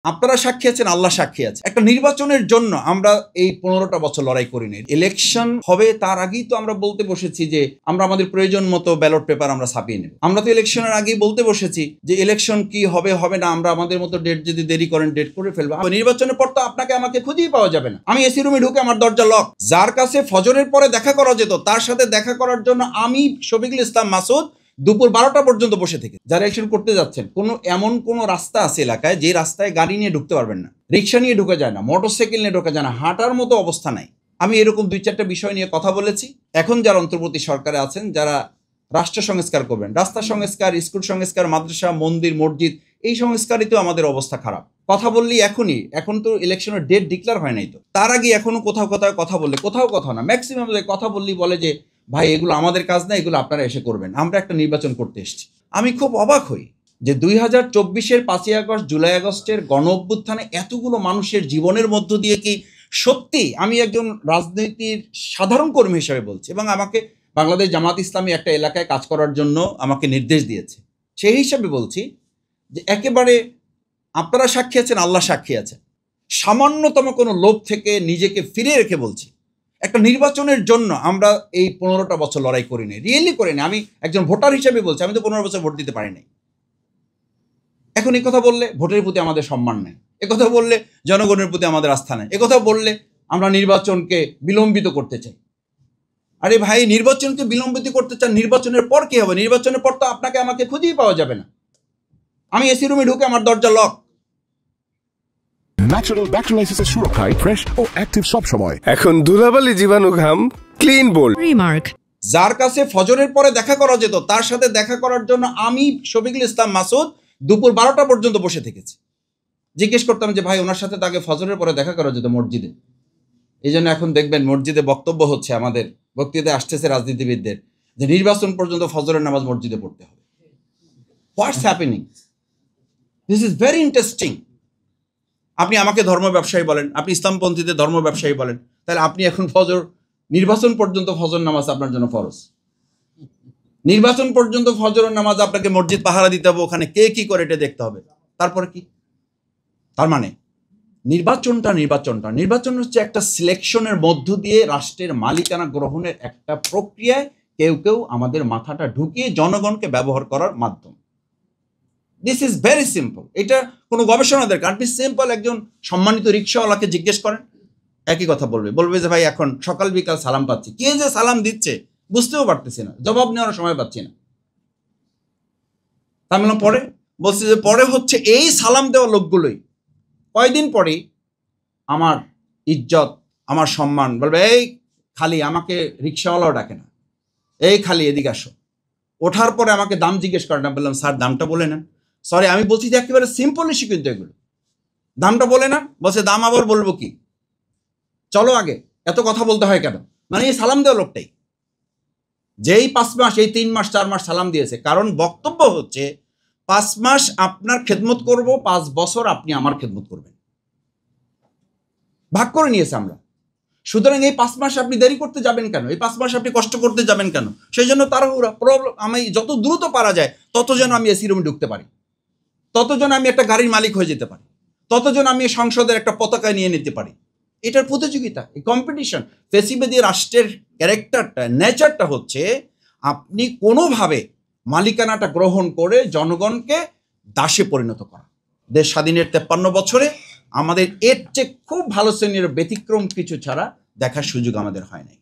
আপনারা সাক্ষী আছেন, আল্লাহ সাক্ষী আছে। একটা নির্বাচনের জন্য আমরা এই 15টা বছর লড়াই করিনি। ইলেকশন হবে তার আগেই তো আমরা বলতে বসেছি যে আমরা আমাদের প্রয়োজন মতো ব্যালট পেপার আমরা ছাপিয়ে নেব। আমরা তো ইলেকশনের আগেই বলতে বসেছি যে ইলেকশন কি হবে হবে না, আমরা আমাদের মতো ডেট যদি দেরি করেন ডেট করে ফেলবো। নির্বাচনের পর তো আপনাকে আমাকে খুঁজেই পাওয়া যাবে না। আমি এসি রুমে ঢুকে আমার দরজা লক। যার কাছে ফজরের পরে দেখা করা যেত তার সাথে দেখা করার জন্য আমি শফিকুল ইসলাম মাসুদ দুপুর 12টা পর্যন্ত বসে থেকে যারা ইলেকশন করতে যাচ্ছেন, এমন কোনো রাস্তা আছে এলাকায় যে রাস্তায় গাড়ি নিয়ে ঢুকতে পারবেন না, রিক্সা নিয়ে ঢুকা যায় না, মোটরসাইকেল নিয়ে ঢোকা যায় না, হাঁটার মতো অবস্থা নাই। আমি এরকম 2-4টা বিষয় নিয়ে কথা বলেছি। এখন যারা অন্তর্বর্তী সরকারে আছেন, যারা রাষ্ট্র সংস্কার করবেন, রাস্তা সংস্কার, স্কুল সংস্কার, মাদ্রাসা, মন্দির, মসজিদ, এই সংস্কারিতেও আমাদের অবস্থা খারাপ। কথা বললি এখন তো ইলেকশনের ডেট ডিক্লেয়ার হয় নাই, তো তার আগে এখনো কোথাও কথা বললে কোথাও কথা না, ম্যাক্সিমাম কথা বললি বলে যে ভাই এগুলো আমাদের কাজ না, এগুলো আপনারা এসে করবেন, আমরা একটা নির্বাচন করতে এসেছি। আমি খুব অবাক হই যে 2024-এর 5ই আগস্ট, জুলাই আগস্টের গণ অভ্যুত্থানে এতগুলো মানুষের জীবনের মধ্য দিয়ে কি সত্যি, আমি একজন রাজনীতির সাধারণ কর্মী হিসেবে বলছি, এবং আমাকে বাংলাদেশ জামাত ইসলামী একটা এলাকায় কাজ করার জন্য আমাকে নির্দেশ দিয়েছে, সেই হিসাবে বলছি যে একেবারে আপনারা সাক্ষী আছেন, আল্লাহ সাক্ষী আছে, সামান্যতম কোনো লোভ থেকে নিজেকে ফিরে রেখে বলছি একটা নির্বাচনের জন্য আমরা এই 15টা বছর লড়াই করিনি, রিয়েলি করিনি। আমি একজন ভোটার হিসেবে বলছি, আমি তো 15 বছর ভোট দিতে পারি নাই। এখন এই কথা বললে ভোটের প্রতি আমাদের সম্মান নেই, একথা বললে জনগণের প্রতি আমাদের আস্থা নেই, একথা বললে আমরা নির্বাচনকে বিলম্বিত করতে চাই। আরে ভাই, নির্বাচনকে বিলম্বিত করতে চান, নির্বাচনের পর কি হবে? নির্বাচনের পর তো আপনাকে আমাকে খুঁজেই পাওয়া যাবে না। আমি এসি রুমে ঢুকে আমার দরজা লক। ন্যাচারাল ব্যাকটেরিয়ালাইসিসের সুরক্ষায় ফ্রেশ ও অ্যাক্টিভ সব সময়। এখন ধুলাবালি জীবাণু ঘাম ক্লিন বোল্ড রিমার্ক। যার কাছে ফজরের পরে দেখা করা যেত তার সাথে দেখা করার জন্য আমি শফিকুল ইসলাম মাসুদ দুপুর 12টা পর্যন্ত বসে থেকেছি। জিজ্ঞেস করতাম যে ভাই ওনার সাথে তাকে ফজরের পরে দেখা করা যেত মসজিদে। এই জন্য এখন দেখবেন মসজিদে বক্তব্য হচ্ছে, আমাদের বক্তৃতায় আসতেছে রাজনীতিবিদদের যে নির্বাচন পর্যন্ত ফজরের নামাজ মসজিদে পড়তে হবে। What's happening? This is very interesting. আপনি আমাকে ধর্ম ব্যবসায়ী বলেন, আপনি ইসলামপন্থীদের ধর্ম ব্যবসায়ী বলেন, তাহলে আপনি এখন নির্বাচন পর্যন্ত ফজর নামাজ আপনার জন্য ফরজ। নির্বাচন পর্যন্ত ফজরের নামাজ আপনাকে মসজিদ পাহারা দিতে হবে, ওখানে কে কি করে এটা দেখতে হবে। তারপরে কি? তার মানে নির্বাচন হচ্ছে একটা সিলেকশনের মধ্য দিয়ে রাষ্ট্রের মালিকানা গ্রহণের একটা প্রক্রিয়ায় কেউ আমাদের মাথাটা ঢুকিয়ে জনগণকে ব্যবহার করার মাধ্যম। This is very simple. এটা কোনো গবেষণা দরকার। আপনি সিম্পল একজন সম্মানিত রিক্সাওয়ালাকে জিজ্ঞেস করেন, একই কথা বলবে যে ভাই এখন সকাল বিকাল সালাম পাচ্ছি, কে যে সালাম দিচ্ছে বুঝতেও পারতেছি না, জবাব নেওয়ার সময় পাচ্ছি না। তার মানে পরে বলছে যে পরে হচ্ছে এই সালাম দেওয়া লোকগুলোই কয়দিন পরে আমার ইজ্জত, আমার সম্মান বলবে, এই খালি আমাকে রিক্সাওয়ালাও ডাকে না, এই খালি এদিকে আসো। ওঠার পরে আমাকে দাম জিজ্ঞেস করে না, বললাম স্যার দামটা বলে নেন। সরি, আমি বলছি যে একেবারে সিম্পল ইস্যু কিন্তু এগুলো। দামটা বলে না, বলছে দাম আবার বলবো কি, চলো আগে, এত কথা বলতে হয় কেন? মানে এই সালাম দেওয়া লোকটাই যেই 5 মাস, এই 3 মাস 4 মাস সালাম দিয়েছে, কারণ বক্তব্য হচ্ছে 5 মাস আপনার খেদমত করব, 5 বছর আপনি আমার খেদমত করবেন, ভাগ করে নিয়েছে আমরা। সুতরাং এই 5 মাস আপনি দেরি করতে যাবেন কেন? এই 5 মাস আপনি কষ্ট করতে যাবেন কেন? সেই জন্য তাড়াহুড়া প্রবলেম। আমি যত দ্রুত পারা যায় তত যেন আমি এসি রুমে ঢুকতে পারি, তত যেন আমি একটা গাড়ির মালিক হয়ে যেতে পারি, তত যেন আমি সংসদের একটা পতাকা নিয়ে নিতে পারি। এটার প্রতিযোগিতা, এই কম্পিটিশন। ফেসিবাদী রাষ্ট্রের ক্যারেক্টারটা, নেচারটা হচ্ছে আপনি কোনোভাবে মালিকানাটা গ্রহণ করে জনগণকে দাসে পরিণত করা। দেশ স্বাধীনের 53 বছরে আমাদের এর চেয়ে খুব ভালো শ্রেণীর ব্যতিক্রম কিছু ছাড়া দেখার সুযোগ আমাদের হয় নাই।